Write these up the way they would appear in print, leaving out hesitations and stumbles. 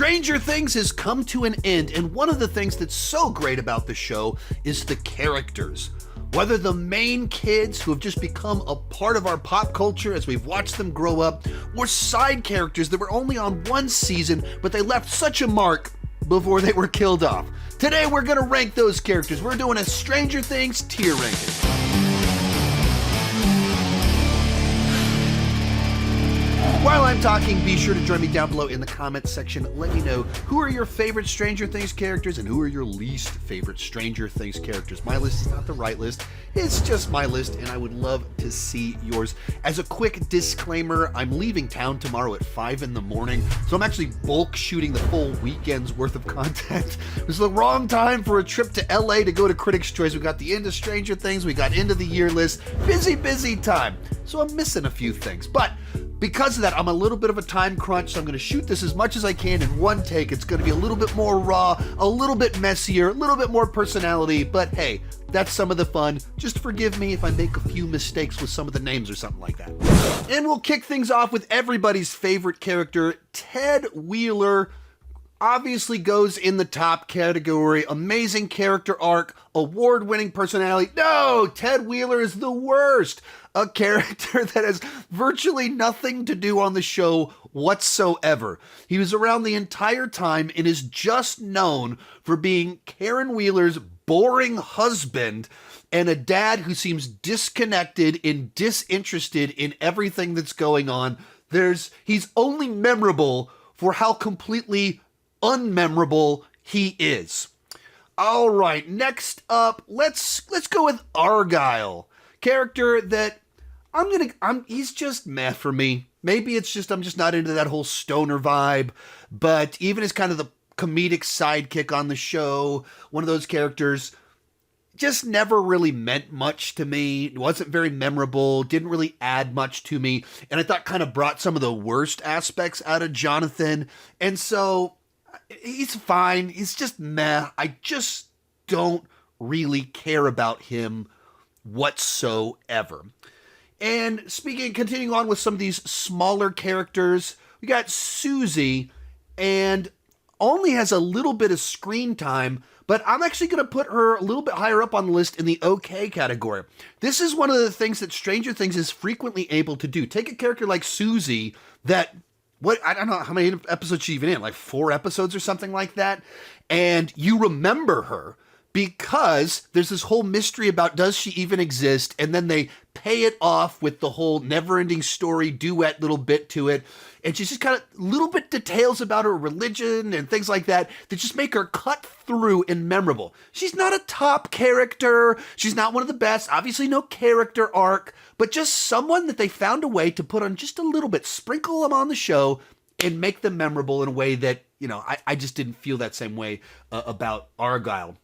Stranger Things has come to an end, and one of the things that's so great about the show is the characters. Whether the main kids who have just become a part of our pop culture as we've watched them grow up, or side characters that were only on one season, but they left such a mark before they were killed off. Today we're going to rank those characters. We're doing a Stranger Things tier ranking. While I'm talking, be sure to join me down below in the comments section. Let me know who are your favorite Stranger Things characters and who are your least favorite Stranger Things characters. My list is not the right list. It's just my list, and I would love to see yours. As a quick disclaimer, I'm leaving town tomorrow at 5 in the morning, so I'm actually bulk shooting the full weekend's worth of content. It was the wrong time for a trip to LA to go to Critics' Choice. We got the end of Stranger Things, we got into the year list. Busy time. So I'm missing a few things, but because of that, I'm a little bit of a time crunch, so I'm going to shoot this as much as I can in one take. It's going to be a little bit more raw, a little bit messier, a little bit more personality, but hey, that's some of the fun. Just forgive me if I make a few mistakes with some of the names or something like that. And we'll kick things off with everybody's favorite character, Ted Wheeler. Obviously goes in the top category. Amazing character arc, award-winning personality. No, Ted Wheeler is the worst. A character that has virtually nothing to do on the show whatsoever. He was around the entire time and is just known for being Karen Wheeler's boring husband and a dad who seems disconnected and disinterested in everything that's going on. He's only memorable for how completely unmemorable he is. All right, next up, let's go with Argyle. Character that he's just meh for me. Maybe it's just I'm just not into that whole stoner vibe, but even as kind of the comedic sidekick on the show, one of those characters just never really meant much to me. It wasn't very memorable, didn't really add much to me, and I thought kind of brought some of the worst aspects out of Jonathan. And so he's fine. He's just meh. I just don't really care about him whatsoever. And continuing on with some of these smaller characters, we got Suzie, and only has a little bit of screen time, but I'm actually going to put her a little bit higher up on the list in the okay category. This is one of the things that Stranger Things is frequently able to do. Take a character like Suzie that, I don't know how many episodes she's even in, like 4 episodes or something like that, and you remember her because there's this whole mystery about does she even exist, and then they pay it off with the whole never-ending story duet little bit to it, and she's just got a little bit details about her religion and things like that that just make her cut through and memorable. She's not a top character, she's not one of the best, obviously no character arc, but just someone that they found a way to put on just a little bit, sprinkle them on the show, and make them memorable in a way that, I just didn't feel that same way about Argyle.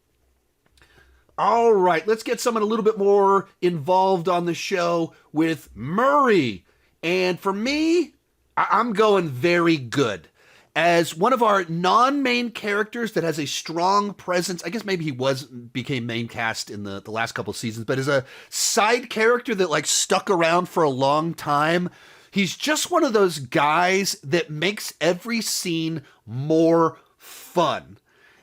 All right, let's get someone a little bit more involved on the show with Murray. And for me, I'm going very good. As one of our non-main characters that has a strong presence, I guess maybe he became main cast in the last couple seasons, but as a side character that stuck around for a long time, he's just one of those guys that makes every scene more fun.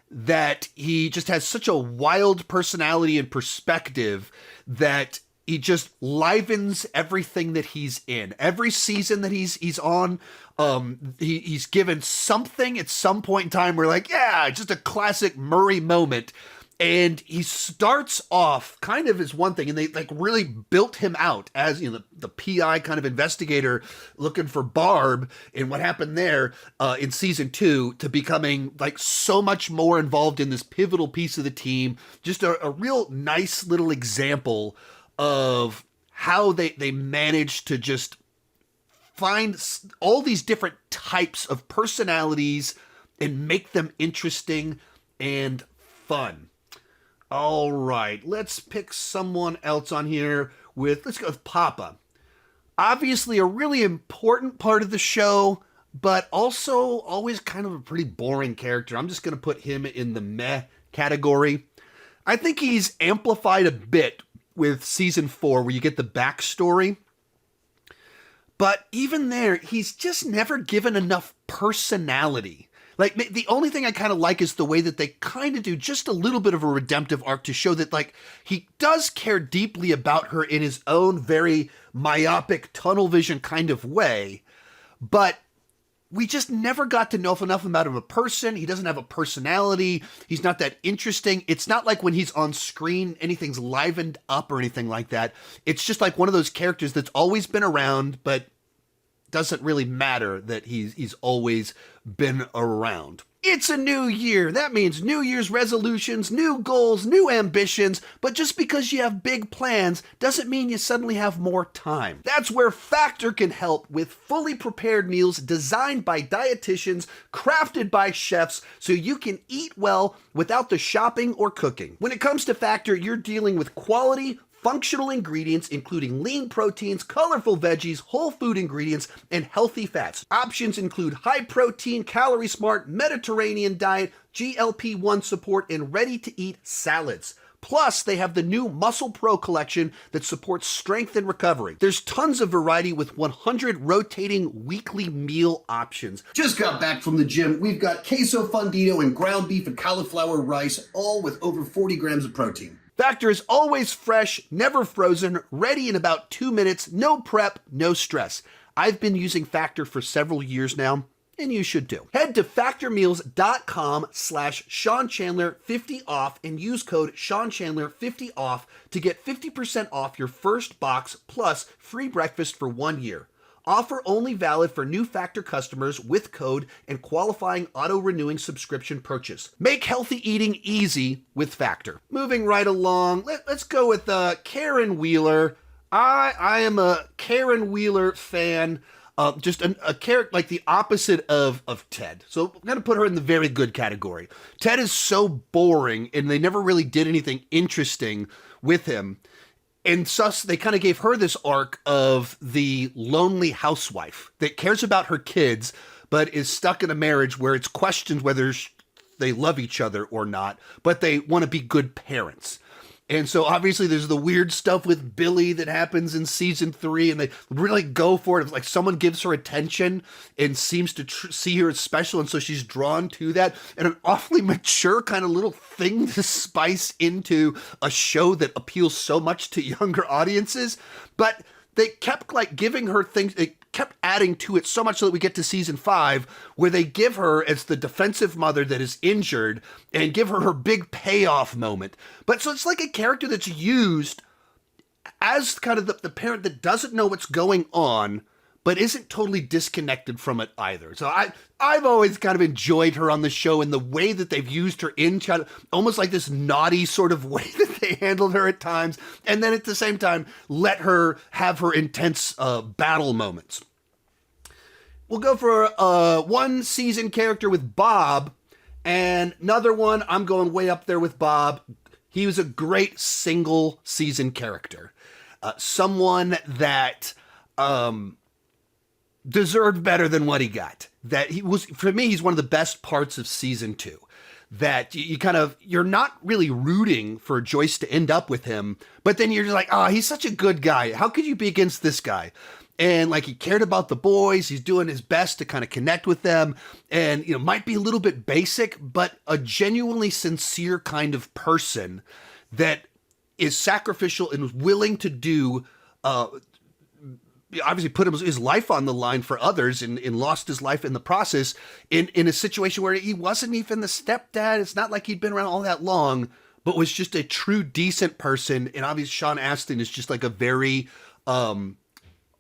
That he just has such a wild personality and perspective that he just livens everything that he's in. Every season that he's on, he's given something at some point in time where just a classic Murray moment. And he starts off kind of as one thing, and they really built him out as the PI kind of investigator looking for Barb and what happened there in season 2 to becoming so much more involved in this pivotal piece of the team. Just a real nice little example of how they managed to just find all these different types of personalities and make them interesting and fun. All right, let's pick someone else on here let's go with Papa. Obviously a really important part of the show, but also always kind of a pretty boring character. I'm just going to put him in the meh category. I think he's amplified a bit with season 4 where you get the backstory. But even there, he's just never given enough personality. Like, the only thing I kind of like is the way that they kind of do just a little bit of a redemptive arc to show that, like, he does care deeply about her in his own very myopic, tunnel vision kind of way, but we just never got to know enough about him a person. He doesn't have a personality. He's not that interesting. It's not like when he's on screen, anything's livened up or anything like that. It's just like one of those characters that's always been around, but doesn't really matter that he's always been around. It's a new year. That means New Year's resolutions, new goals, new ambitions, but just because you have big plans doesn't mean you suddenly have more time. That's where Factor can help with fully prepared meals designed by dietitians, crafted by chefs, so you can eat well without the shopping or cooking. When it comes to Factor, you're dealing with quality, functional ingredients including lean proteins, colorful veggies, whole food ingredients, and healthy fats. Options include high protein, calorie smart, Mediterranean diet, GLP-1 support, and ready-to-eat salads. Plus, they have the new Muscle Pro collection that supports strength and recovery. There's tons of variety with 100 rotating weekly meal options. Just got back from the gym. We've got queso fundido and ground beef and cauliflower rice, all with over 40 grams of protein. Factor is always fresh, never frozen, ready in about 2 minutes, no prep, no stress. I've been using Factor for several years now, and you should too. Head to factormeals.com/SeanChandler50 off and use code SeanChandler50 off to get 50% off your first box plus free breakfast for 1 year. Offer only valid for new Factor customers with code and qualifying auto-renewing subscription purchase. Make healthy eating easy with Factor. Moving right along, let's go with Karen Wheeler. I am a Karen Wheeler fan. Just a character like the opposite of Ted. So I'm going to put her in the very good category. Ted is so boring, and they never really did anything interesting with him. And thus, they kind of gave her this arc of the lonely housewife that cares about her kids, but is stuck in a marriage where it's questioned whether they love each other or not, but they want to be good parents. And so obviously there's the weird stuff with Billy that happens in season 3, and they really go for it. It's like someone gives her attention and seems to see her as special, and so she's drawn to that. And an awfully mature kind of little thing to spice into a show that appeals so much to younger audiences. But they kept like giving her things, they kept adding to it so much so that we get to season 5 where they give her as the defensive mother that is injured and give her big payoff moment. But so it's like a character that's used as kind of the parent that doesn't know what's going on, but isn't totally disconnected from it either. So I've always kind of enjoyed her on the show and the way that they've used her in almost like this naughty sort of way that they handled her at times. And then at the same time, let her have her intense battle moments. We'll go for one season character with Bob, and another one, I'm going way up there with Bob. He was a great single season character. Someone that deserved better than what he got. That he was, for me, he's one of the best parts of season 2. That you're not really rooting for Joyce to end up with him, but then you're just like, oh, he's such a good guy. How could you be against this guy? And like, he cared about the boys. He's doing his best to kind of connect with them, and might be a little bit basic, but a genuinely sincere kind of person that is sacrificial and is willing to do, obviously put his life on the line for others and lost his life in the process in a situation where he wasn't even the stepdad. It's not like he'd been around all that long, but was just a true decent person. And obviously Sean Astin is just like a very,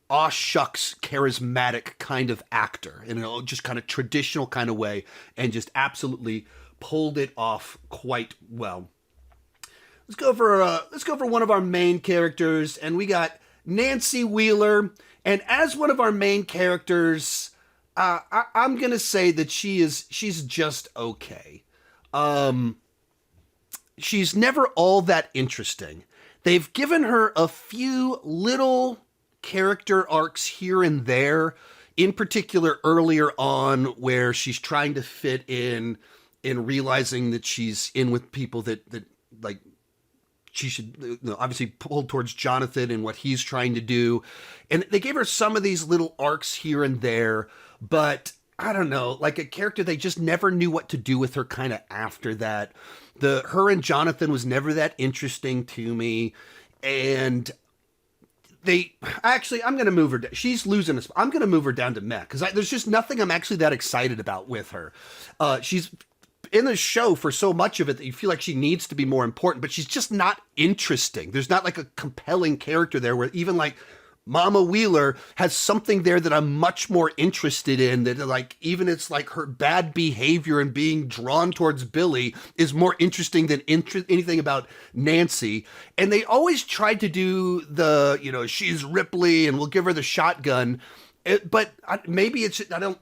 aw shucks, charismatic kind of actor in a just kind of traditional kind of way, and just absolutely pulled it off quite well. Let's go for one of our main characters, and we got Nancy Wheeler. And as one of our main characters, I'm gonna say that she's just okay. She's never all that interesting. They've given her a few little character arcs here and there, in particular earlier on where she's trying to fit in and realizing that she's in with people that like she should obviously pull towards Jonathan and what he's trying to do. And they gave her some of these little arcs here and there, but I don't know, like a character they just never knew what to do with her kind of after that. Her and Jonathan was never that interesting to me. And I'm going to move her. She's losing us. I'm going to move her down to meh because there's just nothing I'm actually that excited about with her. She's in the show for so much of it that you feel like she needs to be more important, but she's just not interesting. There's not like a compelling character there where even like Mama Wheeler has something there that I'm much more interested in, that like even it's like her bad behavior and being drawn towards Billy is more interesting than anything about Nancy. And they always tried to do the, she's Ripley and we'll give her the shotgun. But maybe I don't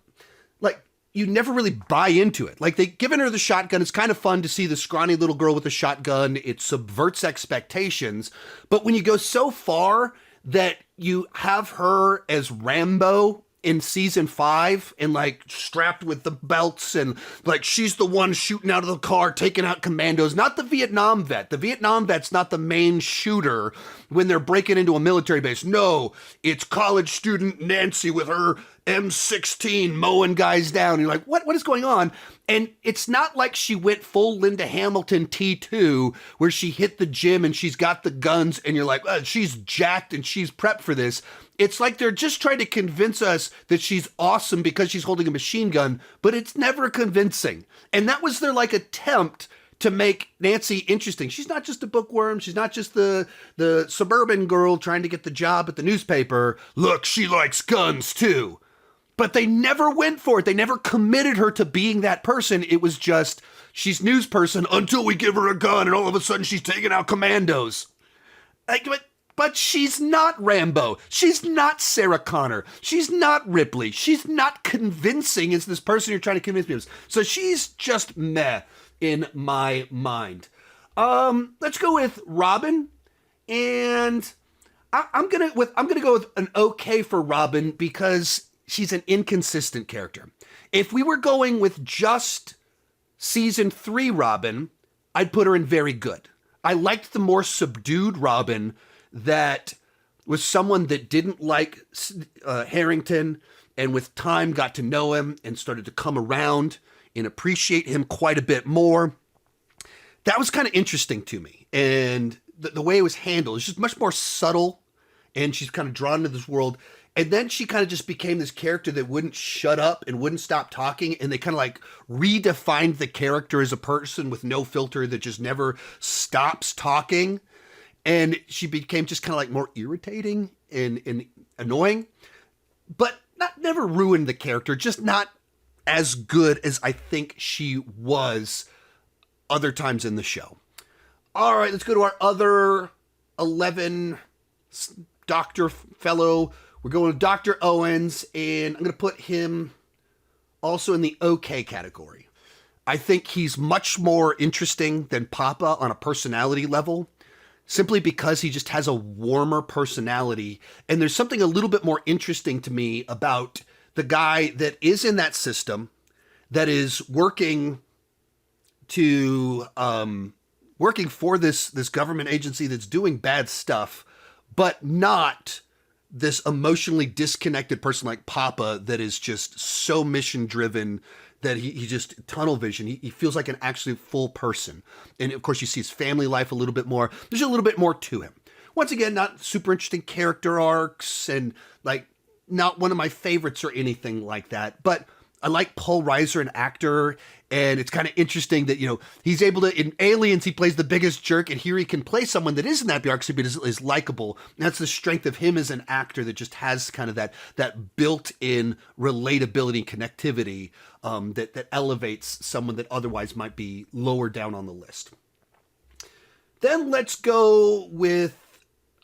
like, you never really buy into it. Like they've given her the shotgun. It's kind of fun to see the scrawny little girl with the shotgun. It subverts expectations. But when you go so far that you have her as Rambo in season 5 and like strapped with the belts and like she's the one shooting out of the car, taking out commandos, not the Vietnam vet. The Vietnam vet's not the main shooter when they're breaking into a military base. No, it's college student Nancy with her M16 mowing guys down. You're like, what is going on? And it's not like she went full Linda Hamilton T2 where she hit the gym and she's got the guns and you're like, she's jacked and she's prepped for this. It's like they're just trying to convince us that she's awesome because she's holding a machine gun, but it's never convincing. And that was their like attempt to make Nancy interesting. She's not just a bookworm. She's not just the suburban girl trying to get the job at the newspaper. Look, she likes guns too. But they never went for it. They never committed her to being that person. It was just, she's news person until we give her a gun and all of a sudden she's taking out commandos. But she's not Rambo. She's not Sarah Connor. She's not Ripley. She's not convincing as this person you're trying to convince me of. So she's just meh in my mind. Let's go with Robin. And I'm gonna go with an okay for Robin because she's an inconsistent character. If we were going with just season 3 Robin, I'd put her in very good. I liked the more subdued Robin that was someone that didn't like Harrington and with time got to know him and started to come around and appreciate him quite a bit more. That was kind of interesting to me. And the way it was handled is just much more subtle and she's kind of drawn into this world. And then she kind of just became this character that wouldn't shut up and wouldn't stop talking. And they kind of like redefined the character as a person with no filter that just never stops talking. And she became just kind of like more irritating and annoying, but never ruined the character, just not as good as I think she was other times in the show. All right, let's go to our other 11 doctor fellow. We're going with Dr. Owens, and I'm going to put him also in the okay category. I think he's much more interesting than Papa on a personality level, simply because he just has a warmer personality. And there's something a little bit more interesting to me about the guy that is in that system, that is working for this government agency that's doing bad stuff, but not this emotionally disconnected person like Papa that is just so mission driven that he just tunnel vision. He feels like an actually full person. And of course you see his family life a little bit more. There's a little bit more to him. Once again, not super interesting character arcs and like not one of my favorites or anything like that, but I like Paul Reiser, an actor, and it's kind of interesting that, he's able to, in Aliens, he plays the biggest jerk, and here he can play someone that isn't that big, but is likable. And that's the strength of him as an actor that just has kind of that built-in relatability, connectivity that elevates someone that otherwise might be lower down on the list. Then let's go with,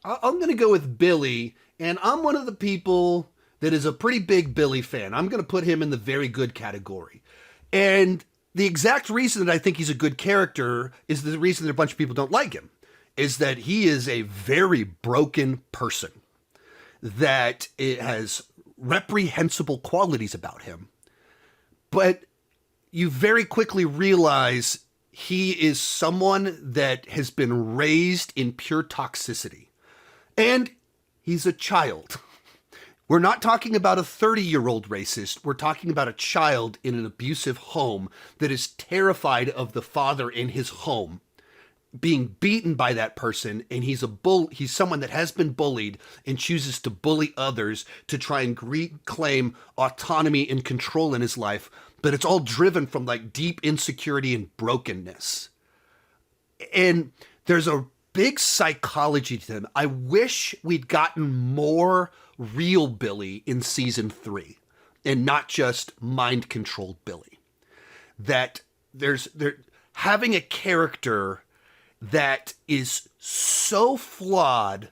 I'm going to go with Billy, and I'm one of the people that is a pretty big Billy fan. I'm going to put him in the very good category. And the exact reason that I think he's a good character is the reason that a bunch of people don't like him, is that he is a very broken person, that it has reprehensible qualities about him. But you very quickly realize he is someone that has been raised in pure toxicity. And he's a child. We're not talking about a 30-year-old racist. We're talking about a child in an abusive home that is terrified of the father in his home being beaten by that person, and he's someone that has been bullied and chooses to bully others to try and reclaim autonomy and control in his life, but it's all driven from like deep insecurity and brokenness. And there's a big psychology to him. I wish we'd gotten more real Billy in season 3 and not just mind-controlled Billy. That they're having a character that is so flawed,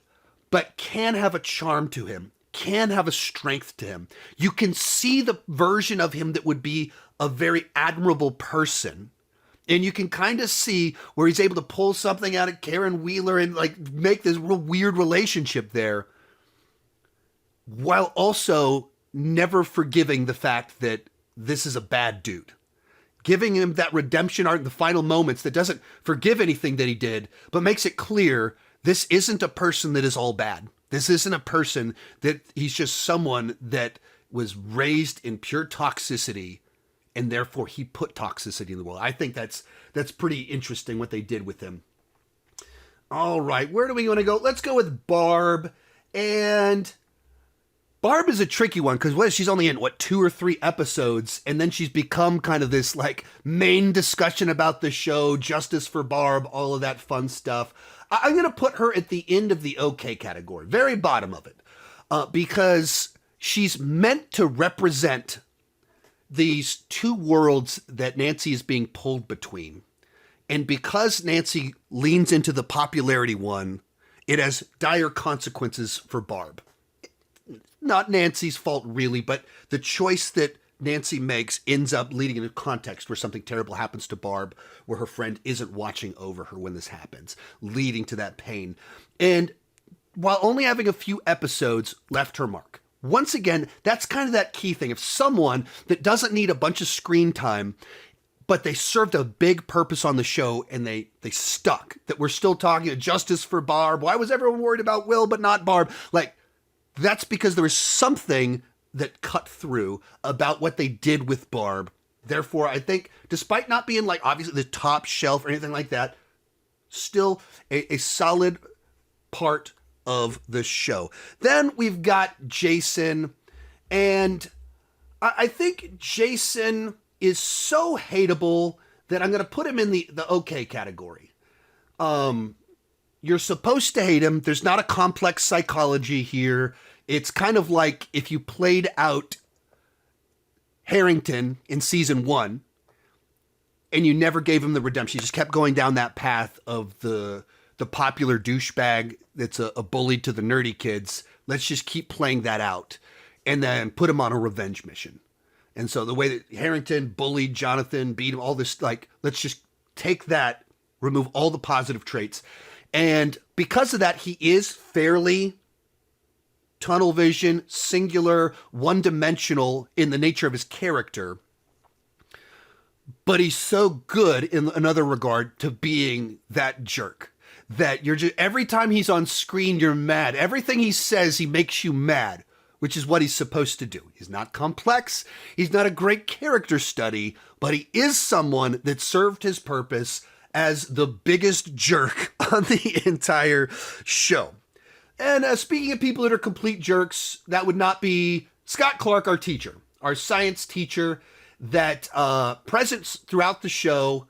but can have a charm to him, can have a strength to him. You can see the version of him that would be a very admirable person. And you can kind of see where he's able to pull something out of Karen Wheeler and like make this real weird relationship there, while also never forgiving the fact that this is a bad dude. Giving him that redemption arc in the final moments that doesn't forgive anything that he did, but makes it clear this isn't a person that is all bad. This isn't a person that he's just someone that was raised in pure toxicity, and therefore he put toxicity in the world. I think that's pretty interesting what they did with him. All right, where do we want to go? Let's go with Barb. And Barb is a tricky one because she's only in 2 or 3 episodes, and then she's become kind of this like main discussion about the show, justice for Barb, all of that fun stuff. I'm going to put her at the end of the okay category, very bottom of it, because she's meant to represent these two worlds that Nancy is being pulled between. And because Nancy leans into the popularity one, it has dire consequences for Barb. Not Nancy's fault, really, but the choice that Nancy makes ends up leading into context where something terrible happens to Barb, where her friend isn't watching over her when this happens, leading to that pain. And while only having a few episodes, left her mark. Once again, that's kind of that key thing. If someone that doesn't need a bunch of screen time, but they served a big purpose on the show and they stuck, that we're still talking justice for Barb. Why was everyone worried about Will but not Barb? Like, that's because there was something that cut through about what they did with Barb. Therefore, I think, despite not being like obviously the top shelf or anything like that, still a solid part of the show. Then we've got Jason, and I think Jason is so hateable that I'm going to put him in the okay category. You're supposed to hate him. There's not a complex psychology here. It's kind of like if you played out Harrington in season 1 and you never gave him the redemption. You just kept going down that path of the popular douchebag that's a bully to the nerdy kids. Let's just keep playing that out and then put him on a revenge mission. And so the way that Harrington bullied Jonathan, beat him, all this, like, let's just take that, remove all the positive traits. And because of that, he is fairly tunnel vision, singular, one-dimensional in the nature of his character. But he's so good in another regard to being that jerk that you're just, every time he's on screen, you're mad. Everything he says, he makes you mad, which is what he's supposed to do. He's not complex. He's not a great character study, but he is someone that served his purpose as the biggest jerk on the entire show. And speaking of people that are complete jerks, that would not be Scott Clarke, our teacher, our science teacher that present throughout the show.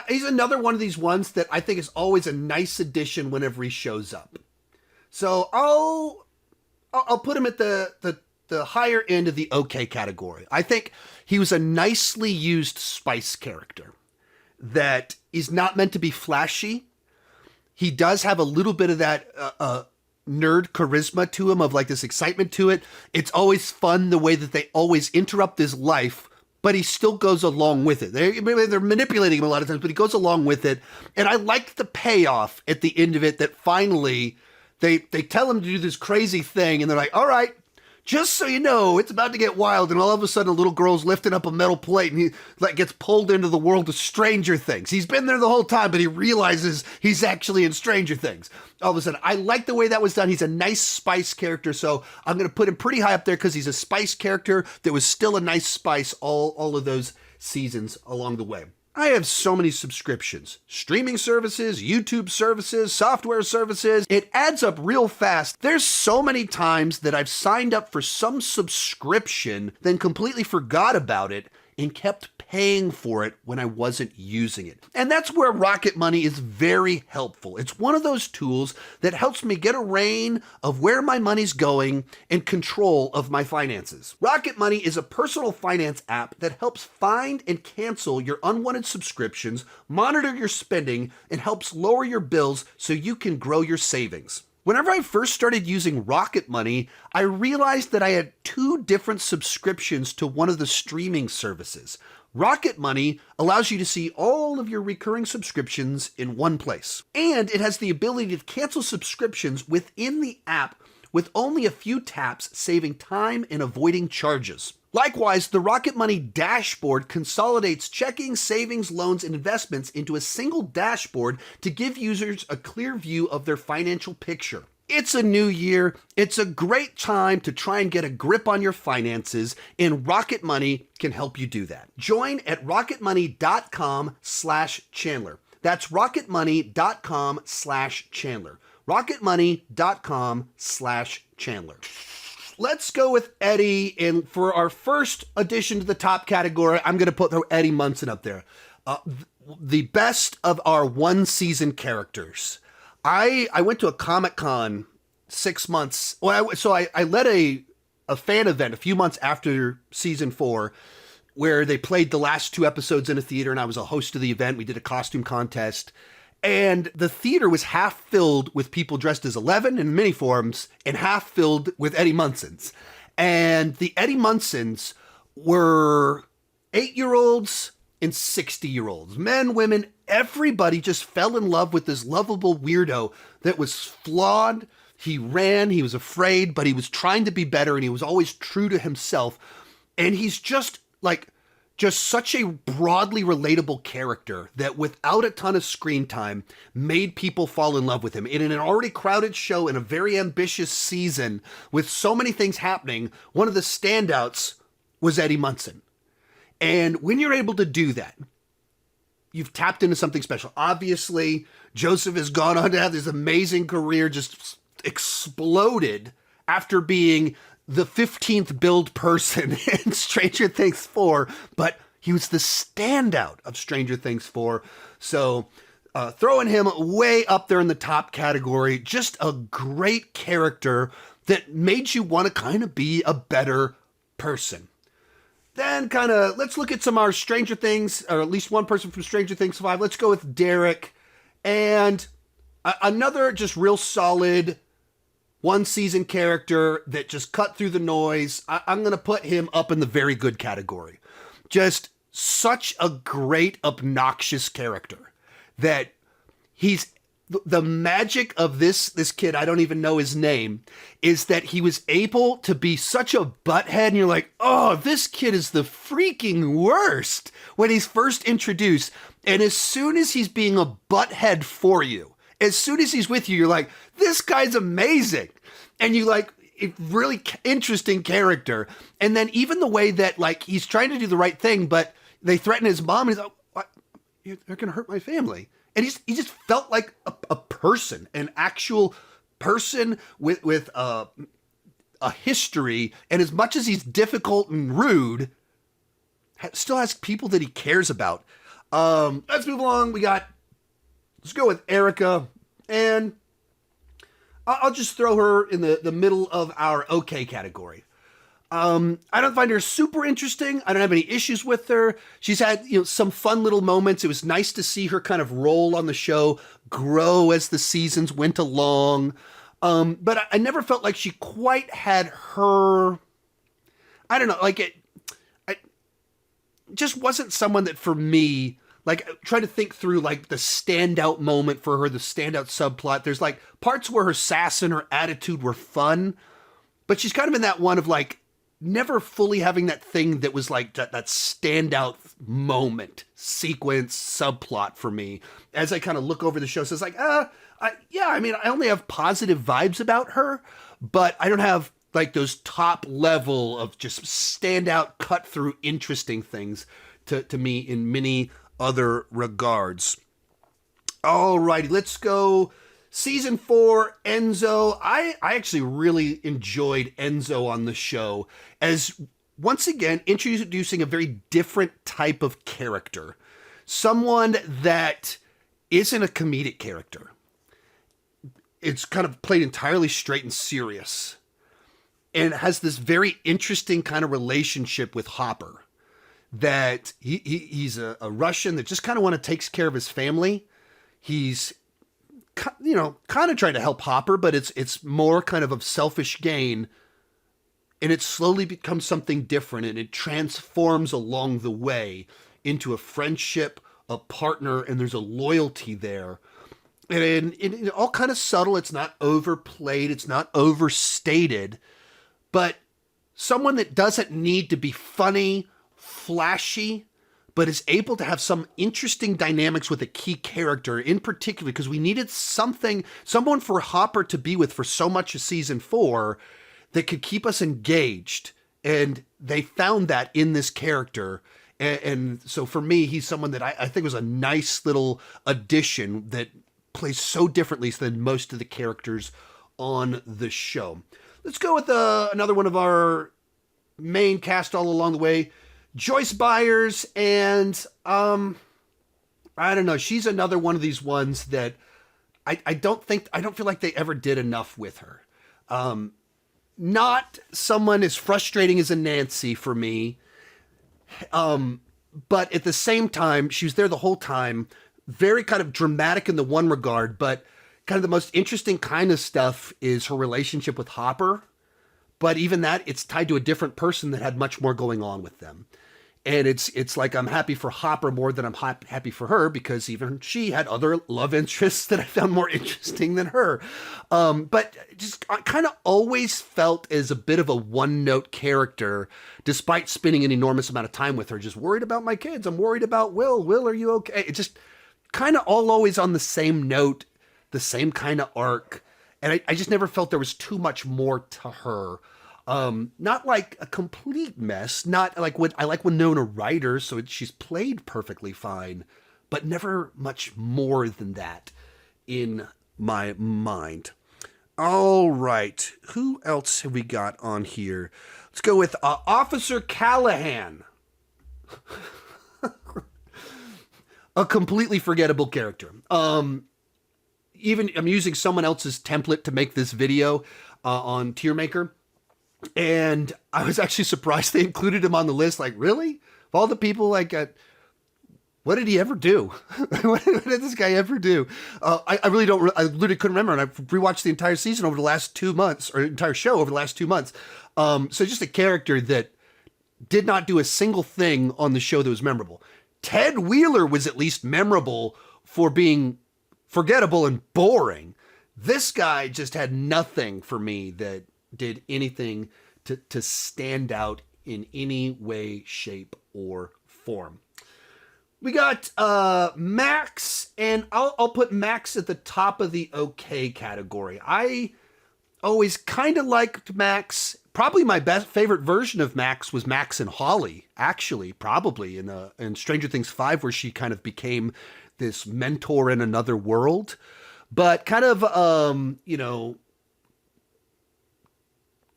He's another one of these ones that I think is always a nice addition whenever he shows up. So I'll put him at the higher end of the okay category. I think he was a nicely used spice character that is not meant to be flashy. He does have a little bit of that nerd charisma to him, of like this excitement to it. It's always fun the way that they always interrupt his life, but he still goes along with it. They're manipulating him a lot of times, but he goes along with it. And I liked the payoff at the end of it that finally they tell him to do this crazy thing, and they're like, all right, just so you know, it's about to get wild, and all of a sudden a little girl's lifting up a metal plate, and he gets pulled into the world of Stranger Things. He's been there the whole time, but he realizes he's actually in Stranger Things. All of a sudden, I like the way that was done. He's a nice spice character, so I'm going to put him pretty high up there because he's a spice character that was still a nice spice all of those seasons along the way. I have so many subscriptions, streaming services, YouTube services, software services. It adds up real fast. There's so many times that I've signed up for some subscription, then completely forgot about it and kept paying for it when I wasn't using it. And that's where Rocket Money is very helpful. It's one of those tools that helps me get a rein of where my money's going and control of my finances. Rocket Money is a personal finance app that helps find and cancel your unwanted subscriptions, monitor your spending, and helps lower your bills so you can grow your savings. Whenever I first started using Rocket Money, I realized that I had 2 different subscriptions to one of the streaming services. Rocket Money allows you to see all of your recurring subscriptions in one place. And it has the ability to cancel subscriptions within the app with only a few taps, saving time and avoiding charges. Likewise, the Rocket Money dashboard consolidates checking, savings, loans, and investments into a single dashboard to give users a clear view of their financial picture. It's a new year. It's a great time to try and get a grip on your finances, and Rocket Money can help you do that. Join at rocketmoney.com/Chandler. That's rocketmoney.com/Chandler. rocketmoney.com/Chandler. Let's go with Eddie, and for our first addition to the top category, I'm going to throw Eddie Munson up there. The best of our one-season characters. I went to a Comic-Con 6 months. I led a fan event a few months after season 4, where they played the last 2 episodes in a theater, and I was a host of the event. We did a costume contest, and the theater was half filled with people dressed as 11 in miniforms and half filled with Eddie Munsons. And the Eddie Munsons were 8-year-olds and 60-year-olds, men, women, everybody just fell in love with this lovable weirdo that was flawed. He ran, he was afraid, but he was trying to be better, and he was always true to himself. And he's just such a broadly relatable character that without a ton of screen time made people fall in love with him. In an already crowded show in a very ambitious season with so many things happening, one of the standouts was Eddie Munson. And when you're able to do that, you've tapped into something special. Obviously, Joseph has gone on to have this amazing career, just exploded after being the 15th billed person in Stranger Things 4, but he was the standout of Stranger Things 4. So throwing him way up there in the top category, just a great character that made you want to kind of be a better person. Then let's look at some of our Stranger Things, or at least one person from Stranger Things 5. Let's go with Derek. And another just real solid one-season character that just cut through the noise. I'm going to put him up in the very good category. Just such a great, obnoxious character that he's... The magic of this kid, I don't even know his name, is that he was able to be such a butthead, and you're like, oh, this kid is the freaking worst when he's first introduced. And as soon as he's being a butthead for you, as soon as he's with you, you're like, this guy's amazing. And you a really interesting character. And then even the way that he's trying to do the right thing, but they threaten his mom, and he's like, what? You're going to hurt my family. And he just felt like a person, an actual person with a history. And as much as he's difficult and rude, still has people that he cares about. Let's move along. Let's go with Erica. And I'll just throw her in the middle of our okay category. I don't find her super interesting. I don't have any issues with her. She's had, some fun little moments. It was nice to see her kind of roll on the show, grow as the seasons went along. But I never felt like she quite had her, I don't know, it just wasn't someone that for me, try to think through the standout moment for her, the standout subplot. There's parts where her sass and her attitude were fun, but she's kind of in that one of like never fully having that thing that was like that standout moment, sequence, subplot for me. As I kind of look over the show, so it's like, I mean, I only have positive vibes about her, but I don't have like those top level of just standout, cut through, interesting things to me in many other regards. All righty, let's go. Season 4, Enzo. I actually really enjoyed Enzo on the show as, once again, introducing a very different type of character. Someone that isn't a comedic character. It's kind of played entirely straight and serious. And has this very interesting kind of relationship with Hopper. That he's a Russian that just kind of takes care of his family. He's, you know, kind of trying to help Hopper, but it's more kind of selfish gain. And it slowly becomes something different, and it transforms along the way into a friendship, a partner, and there's a loyalty there. And it all kind of subtle. It's not overplayed. It's not overstated. But someone that doesn't need to be funny, flashy, but is able to have some interesting dynamics with a key character in particular, because we needed someone for Hopper to be with for so much of season 4 that could keep us engaged. And they found that in this character. And so for me, he's someone that I think was a nice little addition that plays so differently than most of the characters on the show. Let's go with another one of our main cast all along the way. Joyce Byers, and I don't know. She's another one of these ones that I don't feel like they ever did enough with her. Not someone as frustrating as a Nancy for me. But at the same time, she was there the whole time. Very kind of dramatic in the one regard, but kind of the most interesting kind of stuff is her relationship with Hopper. But even that, it's tied to a different person that had much more going on with them. And it's like I'm happy for Hopper more than I'm happy for her, because even she had other love interests that I found more interesting than her. But just I kind of always felt as a bit of a one-note character, despite spending an enormous amount of time with her. Just worried about my kids. I'm worried about Will. Will, are you okay? It just kind of always on the same note, the same kind of arc. And I just never felt there was too much more to her. Not like a complete mess, not like what I like Winona Ryder, so she's played perfectly fine, but never much more than that in my mind. All right, who else have we got on here? Let's go with Officer Callahan. A completely forgettable character. Even I'm using someone else's template to make this video on Tiermaker. And I was actually surprised they included him on the list. Like, really? Of all the people, like, what did he ever do? What did this guy ever do? I literally couldn't remember. And I've rewatched the entire season over the last 2 months, or entire show over the last 2 months. So just a character that did not do a single thing on the show that was memorable. Ted Wheeler was at least memorable for being forgettable and boring. This guy just had nothing for me that did anything to stand out in any way, shape, or form. We got Max, and I'll put Max at the top of the okay category. I always kind of liked Max. Probably my favorite version of Max was Max and Holly, actually, probably in Stranger Things 5, where she kind of became this mentor in another world. But kind of,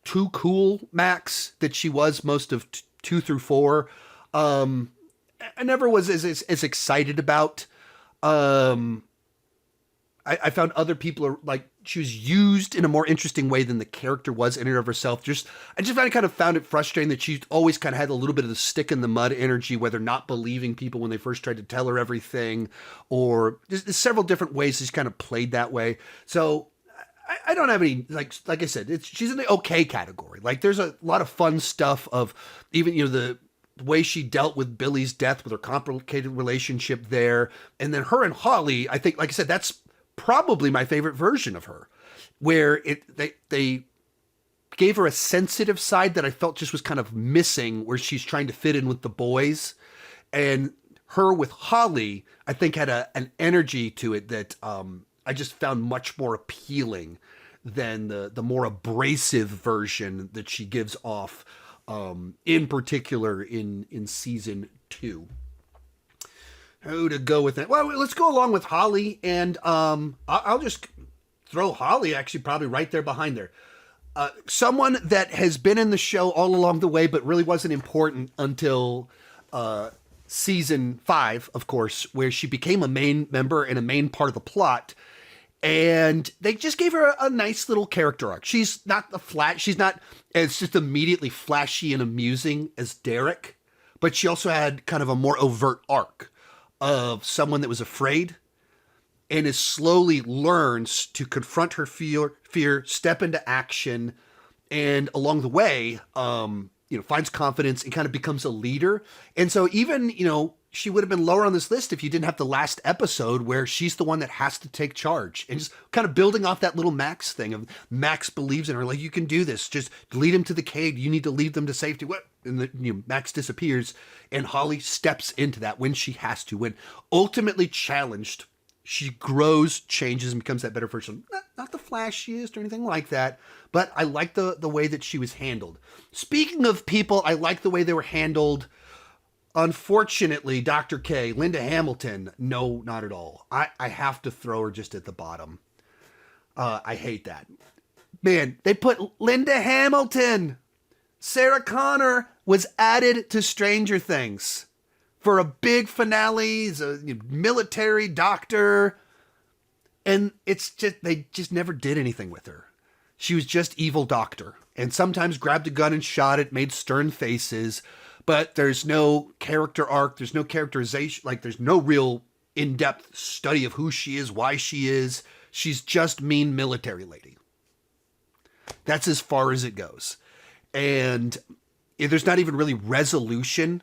too cool Max that she was most of 2 through 4. I never was as excited about. I found other people are like, she was used in a more interesting way than the character was in and of herself. I just kind of found it frustrating that she always kind of had a little bit of the stick in the mud energy, whether not believing people when they first tried to tell her everything, or there's several different ways she's kind of played that way. So I don't have any, like I said, she's in the okay category. Like, there's a lot of fun stuff of even, the way she dealt with Billy's death, with her complicated relationship there. And then her and Holly, I think, like I said, that's probably my favorite version of her, where they gave her a sensitive side that I felt just was kind of missing, where she's trying to fit in with the boys. And her with Holly, I think, had an energy to it that I just found much more appealing than the more abrasive version that she gives off, in particular in season 2. Who to go with it? Well, let's go along with Holly, and I'll just throw Holly actually probably right there behind there. Someone that has been in the show all along the way, but really wasn't important until season 5, of course, where she became a main member and a main part of the plot. And they just gave her a nice little character arc. She's not she's not as just immediately flashy and amusing as Derek, but she also had kind of a more overt arc of someone that was afraid and is slowly learns to confront her fear, step into action, and along the way, finds confidence and kind of becomes a leader. And so even, she would have been lower on this list if you didn't have the last episode where she's the one that has to take charge, and just kind of building off that little Max thing of Max believes in her, like, you can do this, just lead him to the cave, you need to lead them to safety. What? And Max disappears, and Holly steps into that when she has to. When ultimately challenged, she grows, changes, and becomes that better person. Not the flashiest or anything like that, but I like the way that she was handled. Speaking of people, I like the way they were handled. Unfortunately, Dr. K, Linda Hamilton, no, not at all. I have to throw her just at the bottom. I hate that. Man, they put Linda Hamilton. Sarah Connor was added to Stranger Things for a big finale, as a military doctor. And it's just, they just never did anything with her. She was just evil doctor, and sometimes grabbed a gun and shot it, made stern faces, but there's no character arc. There's no characterization. Like, there's no real in-depth study of who she is, why she is. She's just mean military lady. That's as far as it goes. And there's not even really resolution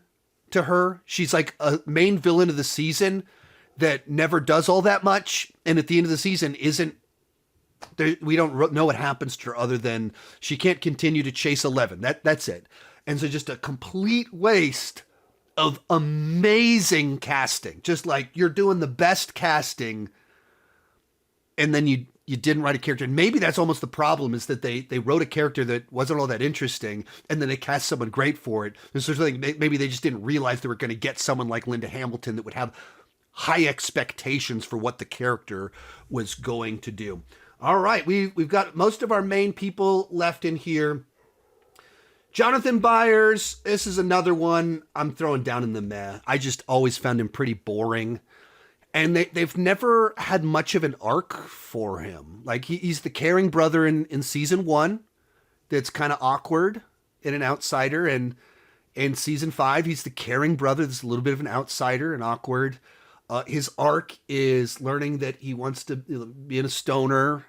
to her. She's like a main villain of the season that never does all that much. And at the end of the season isn't there, we don't know what happens to her other than she can't continue to chase 11. That's it. And so just a complete waste of amazing casting. Just like, you're doing the best casting, and then you didn't write a character. And maybe that's almost the problem, is that they wrote a character that wasn't all that interesting, and then they cast someone great for it. And so maybe they just didn't realize they were going to get someone like Linda Hamilton that would have high expectations for what the character was going to do. All right, we've got most of our main people left in here. Jonathan Byers, this is another one I'm throwing down in the meh. I just always found him pretty boring. And they've never had much of an arc for him. Like, he's the caring brother in season 1 that's kind of awkward and an outsider. And in season 5, he's the caring brother that's a little bit of an outsider and awkward. His arc is learning that he wants to be a stoner,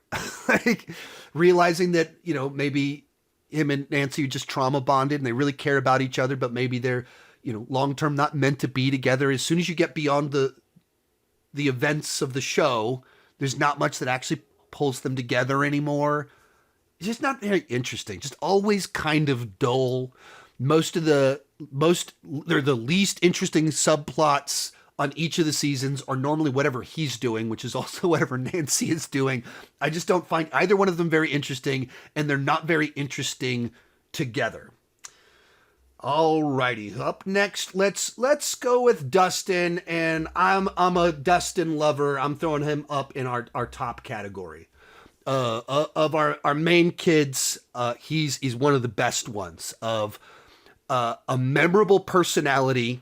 like realizing that, maybe him and Nancy are just trauma bonded and they really care about each other, but maybe they're, long-term not meant to be together. As soon as you get beyond the events of the show, there's not much that actually pulls them together anymore. It's just not very interesting. Just always kind of dull. They're the least interesting subplots on each of the seasons are normally whatever he's doing, which is also whatever Nancy is doing. I just don't find either one of them very interesting, and they're not very interesting together. Alrighty, up next, let's go with Dustin, and I'm a Dustin lover. I'm throwing him up in our top category. Of our main kids, he's one of the best ones, of a memorable personality,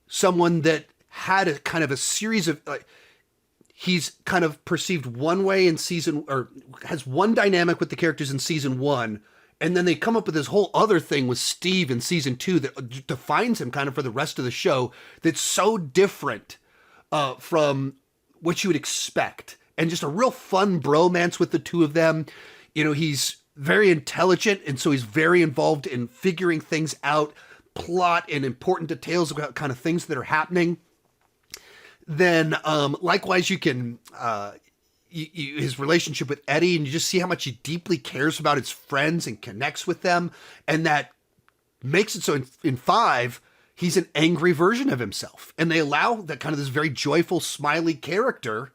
someone that had a kind of a series of, he's kind of perceived one way in season, or has one dynamic with the characters in season 1, and then they come up with this whole other thing with Steve in season 2 that defines him kind of for the rest of the show, that's so different from what you would expect. And just a real fun bromance with the two of them. He's very intelligent, and so he's very involved in figuring things out, plot and important details about kind of things that are happening. Then likewise, you can his relationship with Eddie, and you just see how much he deeply cares about his friends and connects with them. And that makes it so in 5, he's an angry version of himself. And they allow that kind of this very joyful, smiley character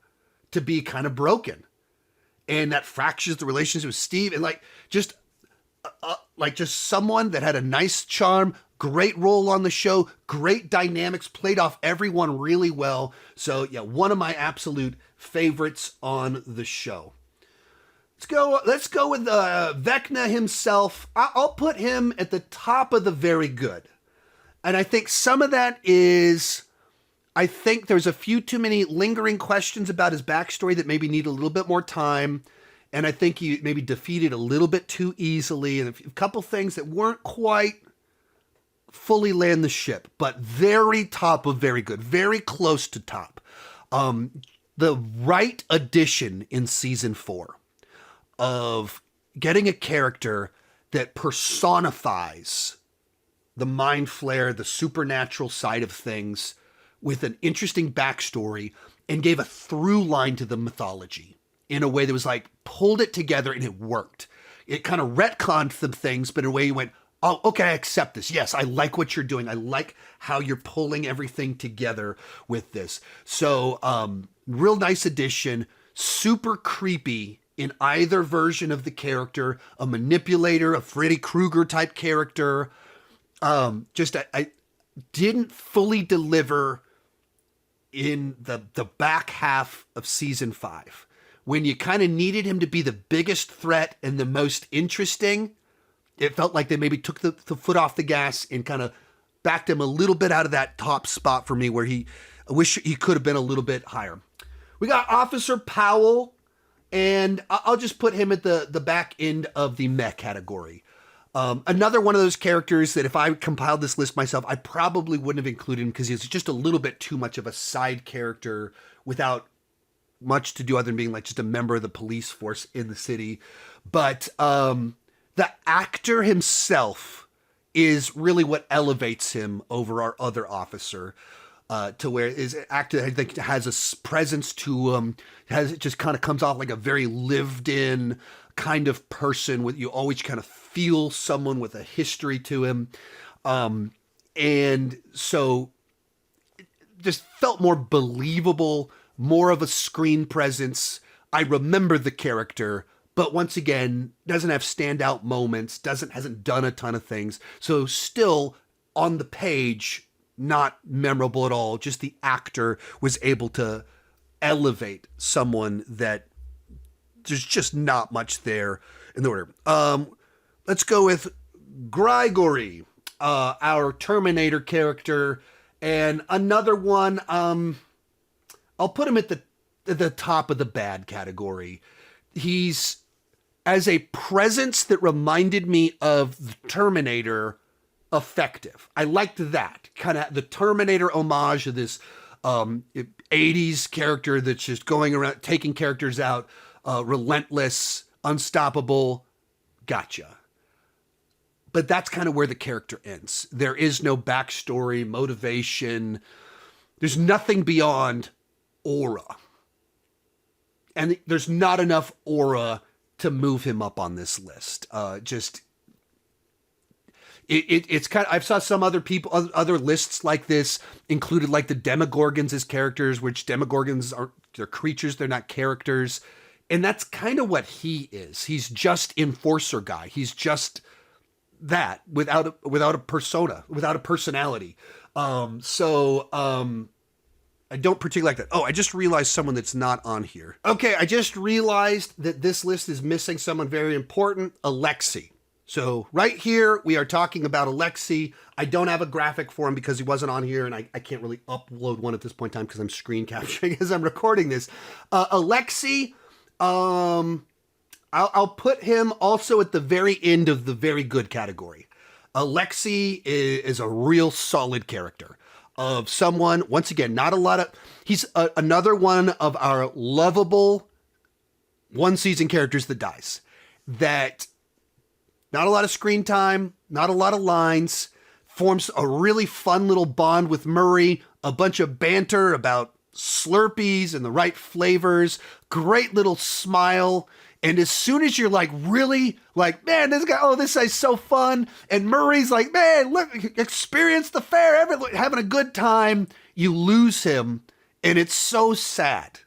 to be kind of broken. And that fractures the relationship with Steve. And just someone that had a nice charm, great role on the show, great dynamics, played off everyone really well. So yeah, one of my absolute favorites on the show. Let's go with Vecna himself. I'll put him at the top of the very good. And I think some of that is, I think there's a few too many lingering questions about his backstory that maybe need a little bit more time. And I think he maybe defeated a little bit too easily. And a couple things that weren't quite fully land the ship, but very top of very good, very close to top. The right addition in season 4 of getting a character that personifies the mind flare, the supernatural side of things with an interesting backstory and gave a through line to the mythology in a way that was pulled it together and it worked. It kind of retconned some things, but in a way you went, oh, okay, I accept this. Yes, I like what you're doing. I like how you're pulling everything together with this. So, real nice addition, super creepy in either version of the character, a manipulator, a Freddy Krueger type character. I didn't fully deliver in the back half of season 5 when you kind of needed him to be the biggest threat and the most interesting. It felt like they maybe took the foot off the gas and kind of backed him a little bit out of that top spot for me where I wish he could have been a little bit higher. We got Officer Powell, and I'll just put him at the back end of the meh category. Another one of those characters that if I compiled this list myself, I probably wouldn't have included him because he's just a little bit too much of a side character without much to do other than being just a member of the police force in the city. But the actor himself is really what elevates him over our other officer, to where his actor, I think, has a presence to him, it just kind of comes off like a very lived in kind of person with, you always kind of feel someone with a history to him. And so it just felt more believable, more of a screen presence. I remember the character, but once again, doesn't have standout moments, hasn't done a ton of things. So still on the page, not memorable at all. Just the actor was able to elevate someone that there's just not much there in the order. Let's go with Grigori, our Terminator character, and another one. I'll put him at the top of the bad category. He's as a presence that reminded me of the Terminator, effective. I liked that kind of the Terminator homage of this 80s character that's just going around taking characters out, relentless, unstoppable. Gotcha. But that's kind of where the character ends. There is no backstory, motivation. There's nothing beyond aura. And there's not enough aura to move him up on this list. It's kind of, I've saw some other people, other lists like this included the Demogorgons as characters, which Demogorgons they're creatures, they're not characters. And that's kind of what he is. He's just enforcer guy. He's just that without a persona, without a personality. I don't particularly like that. Oh, I just realized someone that's not on here. Okay, I just realized that this list is missing someone very important, Alexi. So right here, we are talking about Alexi. I don't have a graphic for him because he wasn't on here, and I can't really upload one at this point in time because I'm screen capturing as I'm recording this. Alexi, I'll put him also at the very end of the very good category. Alexi is a real solid character of someone, once again, not a lot of, he's another one of our lovable one season characters that dies. That not a lot of screen time, not a lot of lines, forms a really fun little bond with Murray, a bunch of banter about Slurpees and the right flavors, great little smile. And as soon as you're like, really, like, man, this guy's so fun. And Murray's like, man, look, experience the fair, having a good time. You lose him, and it's so sad.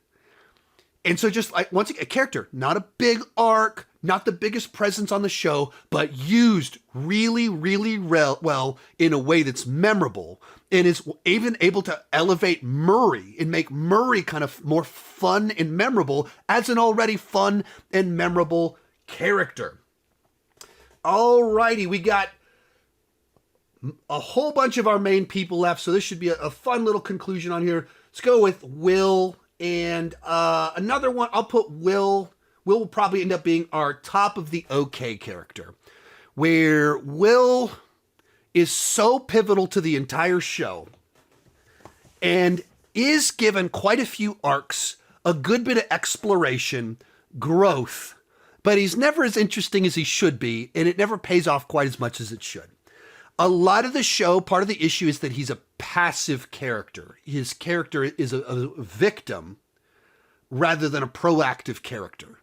And so just like, once again, a character, not a big arc, not the biggest presence on the show, but used really, really well in a way that's memorable and is even able to elevate Murray and make Murray kind of more fun and memorable as an already fun and memorable character. Alrighty, we got a whole bunch of our main people left, so this should be a fun little conclusion on here. Let's go with Will. And another one, I'll put Will. Will probably end up being our top of the okay character, where Will is so pivotal to the entire show and is given quite a few arcs, a good bit of exploration, growth, but he's never as interesting as he should be, and it never pays off quite as much as it should. A lot of the show, part of the issue is that he's a passive character. His character is a victim rather than a proactive character.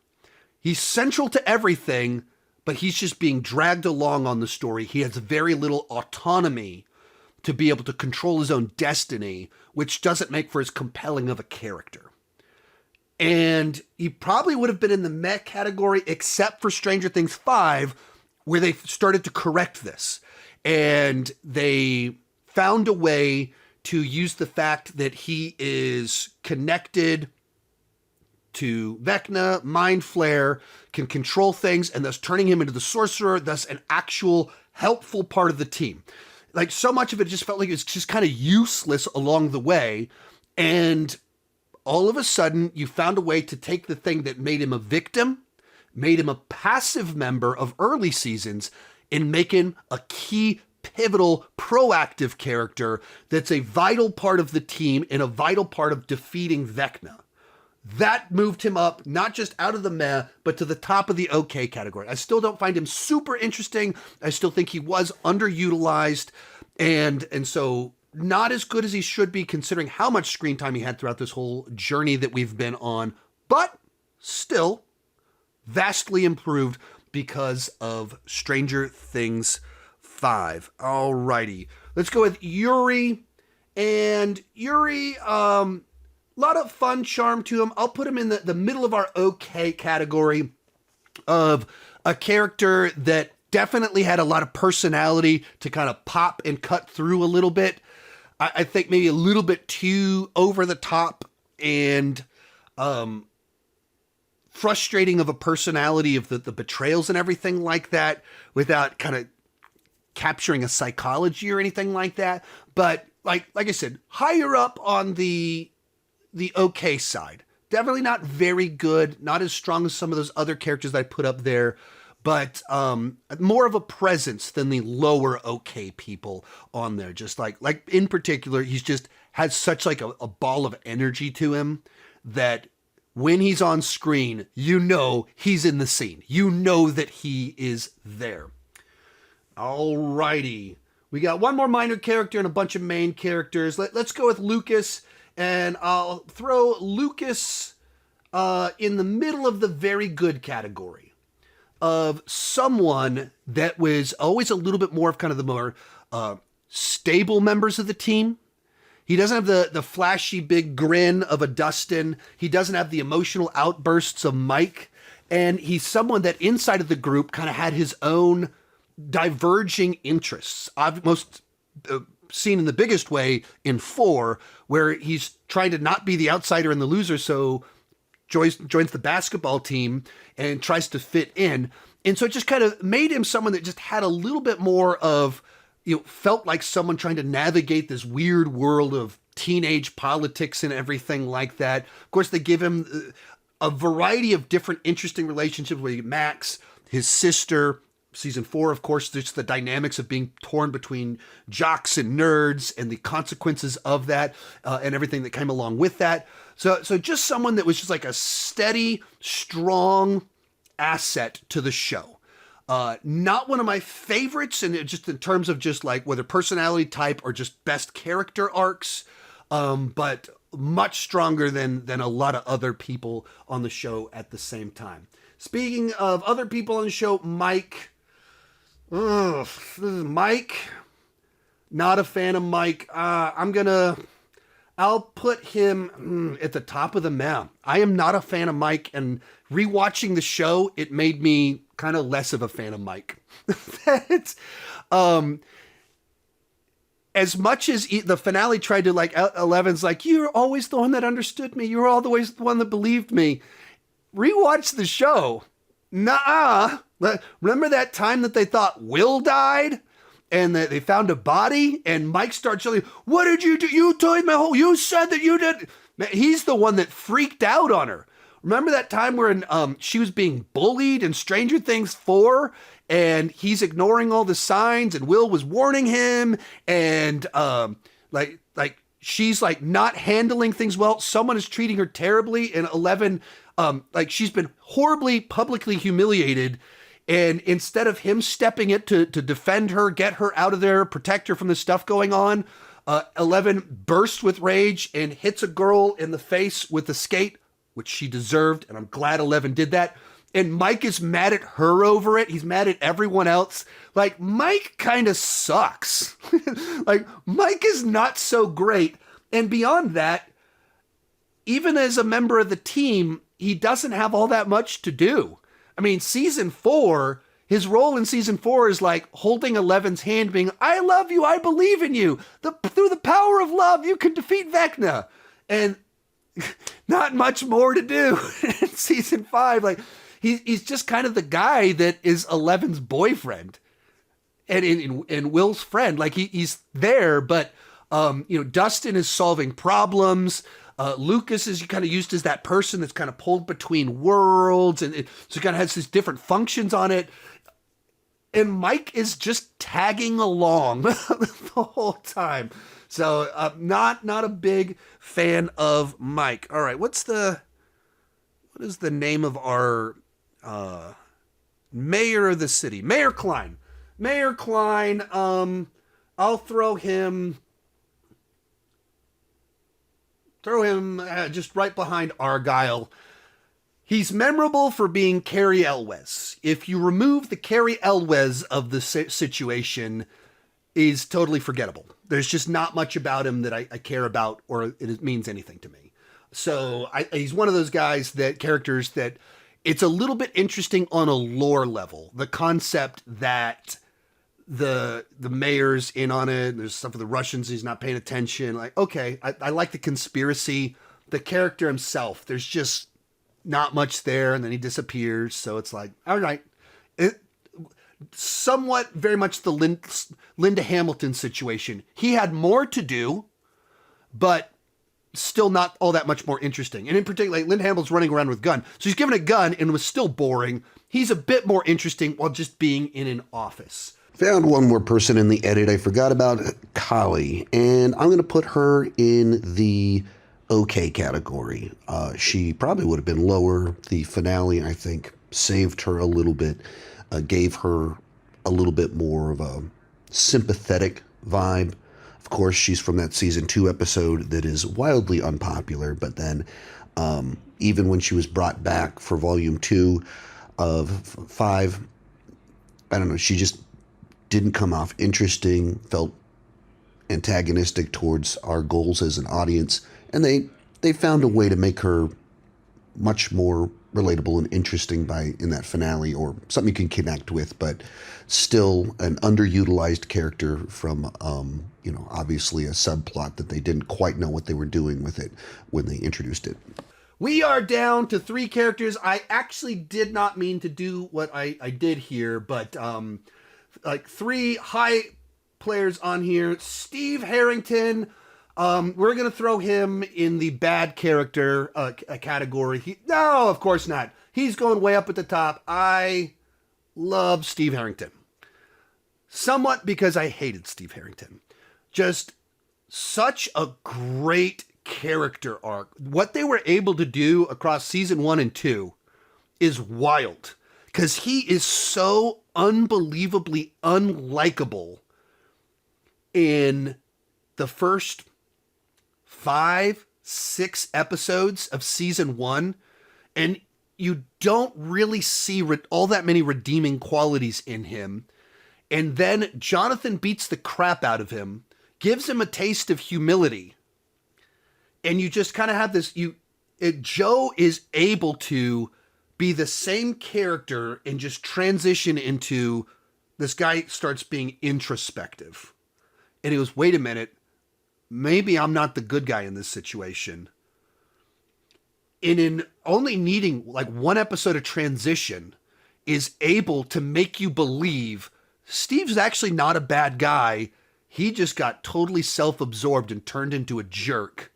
He's central to everything, but he's just being dragged along on the story. He has very little autonomy to be able to control his own destiny, which doesn't make for as compelling of a character. And he probably would have been in the meh category, except for Stranger Things 5, where they started to correct this. And they found a way to use the fact that he is connected to Vecna, Mind Flare, can control things, and thus turning him into the sorcerer, thus an actual helpful part of the team. Like, so much of it just felt like it was just kind of useless along the way. And all of a sudden, you found a way to take the thing that made him a victim, made him a passive member of early seasons, and make him a key, pivotal, proactive character that's a vital part of the team and a vital part of defeating Vecna. That moved him up, not just out of the meh, but to the top of the okay category. I still don't find him super interesting. I still think he was underutilized, and so not as good as he should be considering how much screen time he had throughout this whole journey that we've been on, but still vastly improved because of Stranger Things 5. Alrighty, let's go with Yuri. And Yuri, a lot of fun charm to him. I'll put him in the middle of our okay category of a character that definitely had a lot of personality to kind of pop and cut through a little bit. I think maybe a little bit too over the top and frustrating of a personality of the betrayals and everything like that, without kind of capturing a psychology or anything like that. But like I said, higher up on the okay side. Definitely not very good, not as strong as some of those other characters that I put up there, but more of a presence than the lower okay people on there. Just like in particular, he's just has such like a ball of energy to him that when he's on screen, you know he's in the scene. You know that he is there. Alrighty. We got one more minor character and a bunch of main characters. Let's go with Lucas. And I'll throw Lucas in the middle of the very good category of someone that was always a little bit more of kind of the more stable members of the team. He doesn't have the flashy big grin of a Dustin. He doesn't have the emotional outbursts of Mike. And he's someone that inside of the group kind of had his own diverging interests. I've most seen in the biggest way in 4, where he's trying to not be the outsider and the loser, so joins the basketball team and tries to fit in. And so it just kind of made him someone that just had a little bit more of, felt like someone trying to navigate this weird world of teenage politics and everything like that. Of course, they give him a variety of different interesting relationships with Max, his sister. Season 4, of course, there's the dynamics of being torn between jocks and nerds and the consequences of that and everything that came along with that. So just someone that was just like a steady, strong asset to the show. Not one of my favorites, and just in terms of just like whether personality type or just best character arcs. but much stronger than a lot of other people on the show at the same time. Speaking of other people on the show, Mike. Mike. Not a fan of Mike. I'll put him at the top of the map. I am not a fan of Mike, and rewatching the show, it made me kind of less of a fan of Mike. As much as the finale tried to, like, Eleven's like, you're always the one that understood me. You're always the one that believed me. Rewatch the show. Nuh-uh. Remember that time that they thought Will died? And they found a body, and Mike starts yelling, what did you do? You told me, you said that you did. Man, he's the one that freaked out on her. Remember that time where she was being bullied in Stranger Things 4, and he's ignoring all the signs, and Will was warning him, and like she's like not handling things well. Someone is treating her terribly, and 11, like she's been horribly publicly humiliated. And instead of him stepping it to defend her, get her out of there, protect her from the stuff going on, 11 bursts with rage and hits a girl in the face with a skate, which she deserved. And I'm glad 11 did that. And Mike is mad at her over it. He's mad at everyone else. Like, Mike kind of sucks. Like, Mike is not so great. And beyond that, even as a member of the team, he doesn't have all that much to do. I mean, season 4, his role in season 4 is like holding 11's hand being, I love you, I believe in you. Through the power of love, you can defeat Vecna. And not much more to do in season 5. Like, he's just kind of the guy that is 11's boyfriend and Will's friend. Like, he's there, but, Dustin is solving problems. Lucas is kind of used as that person that's kind of pulled between worlds, and so it kind of has these different functions on it. And Mike is just tagging along the whole time. So not a big fan of Mike. All right, what is the name of our mayor of the city? Mayor Kline. Mayor Kline. I'll throw him just right behind Argyle. He's memorable for being Carrie Elwes. If you remove the Carrie Elwes of the situation, is totally forgettable. There's just not much about him that I care about or it means anything to me. So he's one of those characters that it's a little bit interesting on a lore level. The concept that the mayor's in on it. There's stuff with the Russians. He's not paying attention. Like, okay, I like the conspiracy. The character himself, there's just not much there, and then he disappears. So it's like, all right, somewhat very much the Linda Hamilton situation. He had more to do, but still not all that much more interesting. And in particular, like, Linda Hamilton's running around with a gun. So he's given a gun and was still boring. He's a bit more interesting while just being in an office. Found one more person in the edit. I forgot about Kline, and I'm going to put her in the okay category. She probably would have been lower. The finale, I think, saved her a little bit, gave her a little bit more of a sympathetic vibe. Of course, she's from that season 2 episode that is wildly unpopular, but then even when she was brought back for volume 2 of 5, I don't know, she just didn't come off interesting, felt antagonistic towards our goals as an audience, and they found a way to make her much more relatable and interesting in that finale, or something you can connect with, but still an underutilized character from obviously a subplot that they didn't quite know what they were doing with it when they introduced it. We are down to 3 characters. I actually did not mean to do what I did here, but like 3 high players on here. Steve Harrington, we're going to throw him in the bad character category. No, of course not. He's going way up at the top. I love Steve Harrington. Somewhat because I hated Steve Harrington. Just such a great character arc. What they were able to do across season 1 and 2 is wild. Because he is so unbelievably unlikable in the first 5, 6 episodes of season 1, and you don't really see all that many redeeming qualities in him. And then Jonathan beats the crap out of him, gives him a taste of humility. And you just kind of have this, Joe is able to be the same character and just transition into this guy starts being introspective. And he goes, wait a minute, maybe I'm not the good guy in this situation. And in only needing like one episode of transition is able to make you believe Steve's actually not a bad guy. He just got totally self-absorbed and turned into a jerk,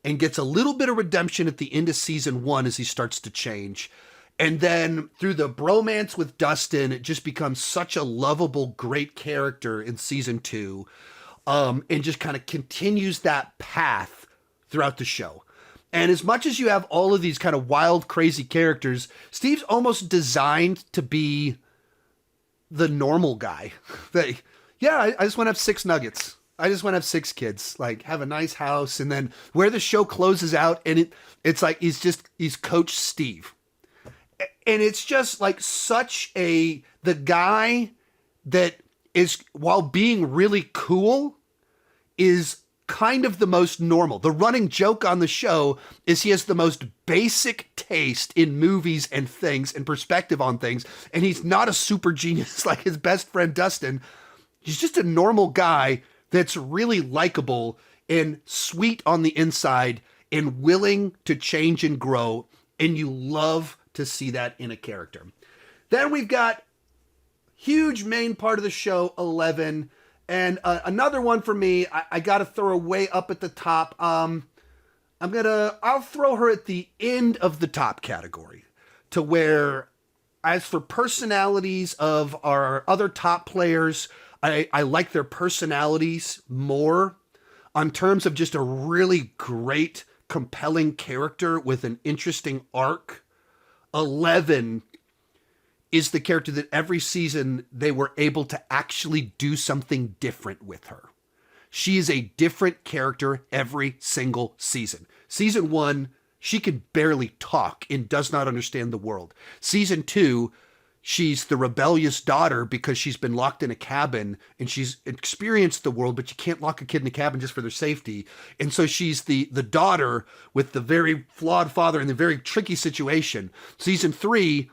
and gets a little bit of redemption at the end of season 1 as he starts to change. And then through the bromance with Dustin, it just becomes such a lovable, great character in season 2. And just kind of continues that path throughout the show. And as much as you have all of these kind of wild, crazy characters, Steve's almost designed to be the normal guy. I just want to have 6 nuggets. I just want to have 6 kids, like have a nice house. And then where the show closes out, and it's like he's Coach Steve. And it's just like the guy that is, while being really cool, is kind of the most normal. The running joke on the show is he has the most basic taste in movies and things and perspective on things. And he's not a super genius like his best friend Dustin. He's just a normal guy that's really likable and sweet on the inside and willing to change and grow. And you love to see that in a character. Then we've got huge main part of the show, 11. And another one for me, I got to throw her way up at the top. I'll throw her at the end of the top category, to where, as for personalities of our other top players, I like their personalities more on terms of just a really great, compelling character with an interesting arc. 11 is the character that every season they were able to actually do something different with her. She is a different character every single season. Season 1, she can barely talk and does not understand the world. Season 2, she's the rebellious daughter because she's been locked in a cabin and she's experienced the world, but you can't lock a kid in a cabin just for their safety. And so she's the daughter with the very flawed father in the very tricky situation. Season 3,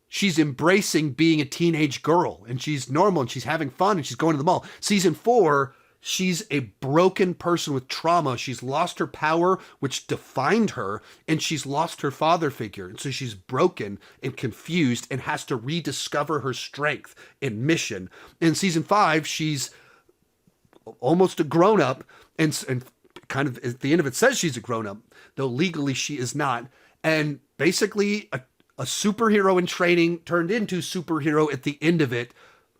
she's embracing being a teenage girl, and she's normal, and she's having fun, and she's going to the mall. Season 4, she's a broken person with trauma. She's lost her power, which defined her, and she's lost her father figure. And so she's broken and confused and has to rediscover her strength and mission. In season 5, she's almost a grown-up, and kind of at the end of it says she's a grown-up, though legally she is not. And basically a superhero in training turned into superhero at the end of it,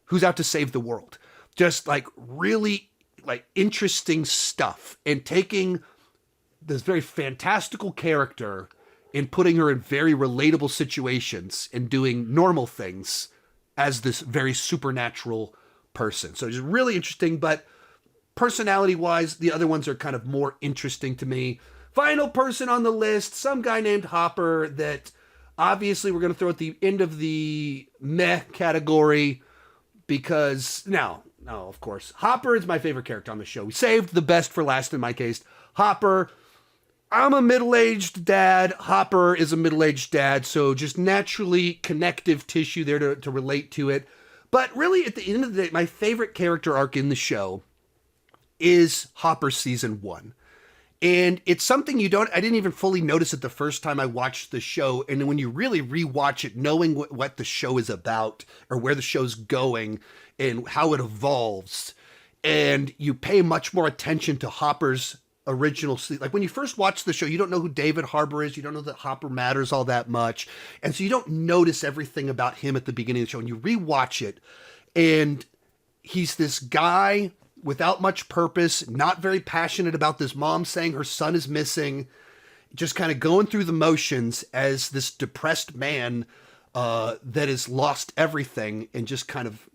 who's out to save the world. Just like really like interesting stuff, and taking this very fantastical character and putting her in very relatable situations and doing normal things as this very supernatural person. So it's really interesting, but personality wise, the other ones are kind of more interesting to me. Final person on the list, some guy named Hopper that obviously we're going to throw at the end of the meh category because no, of course, Hopper is my favorite character on the show. We saved the best for last in my case. Hopper, I'm a middle-aged dad. Hopper is a middle-aged dad, so just naturally connective tissue there to relate to it. But really, at the end of the day, my favorite character arc in the show is Hopper season 1. And it's something I didn't even fully notice it the first time I watched the show. And then when you really rewatch it, knowing what the show is about or where the show's going and how it evolves, and you pay much more attention to Hopper's original, like when you first watch the show, you don't know who David Harbour is. You don't know that Hopper matters all that much. And so you don't notice everything about him at the beginning of the show. And you rewatch it, and he's this guy without much purpose, not very passionate about this mom saying her son is missing, just kind of going through the motions as this depressed man that has lost everything and just kind of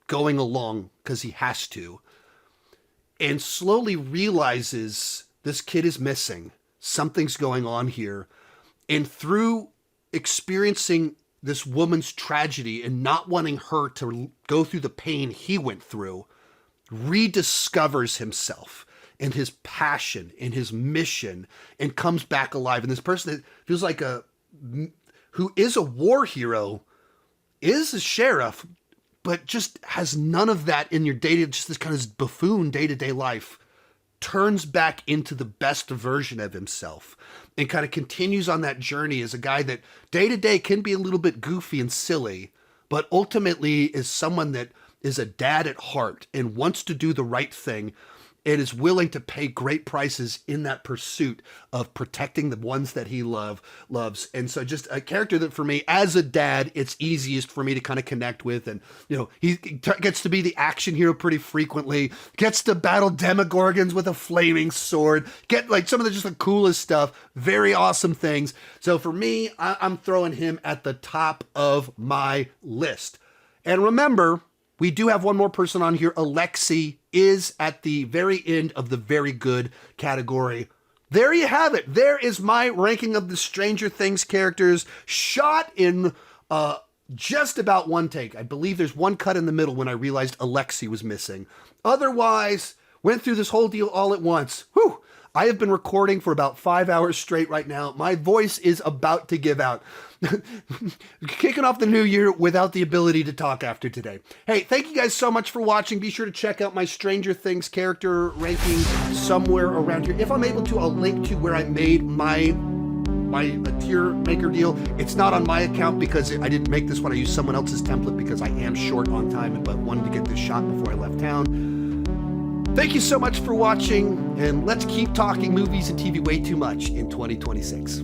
going along because he has to. and slowly realizes this kid is missing. Something's going on here. And through experiencing this woman's tragedy and not wanting her to go through the pain he went through, rediscovers himself and his passion and his mission and comes back alive. And this person that feels like who is a war hero, is a sheriff, but just has none of that in your day-to-day, just this kind of buffoon day-to-day life, turns back into the best version of himself and kind of continues on that journey as a guy that day-to-day can be a little bit goofy and silly, but ultimately is someone that is a dad at heart and wants to do the right thing and is willing to pay great prices in that pursuit of protecting the ones that he loves. And so just a character that for me, as a dad, it's easiest for me to kind of connect with. And, you know, he gets to be the action hero pretty frequently, gets to battle demogorgons with a flaming sword, get like some of just the coolest stuff, very awesome things. So for me, I'm throwing him at the top of my list. And remember, we do have one more person on here. Alexi is at the very end of the very good category. There you have it. There is my ranking of the Stranger Things characters, shot in just about one take. I believe there's one cut in the middle when I realized Alexi was missing. Otherwise, went through this whole deal all at once. Whew! I have been recording for about 5 hours straight right now. My voice is about to give out. Kicking off the new year without the ability to talk after today. Hey, thank you guys so much for watching. Be sure to check out my Stranger Things character ranking somewhere around here. If I'm able to, I'll link to where I made my tier maker deal. It's not on my account because I didn't make this one. I used someone else's template because I am short on time, but wanted to get this shot before I left town. Thank you so much for watching, and let's keep talking movies and TV way too much in 2026.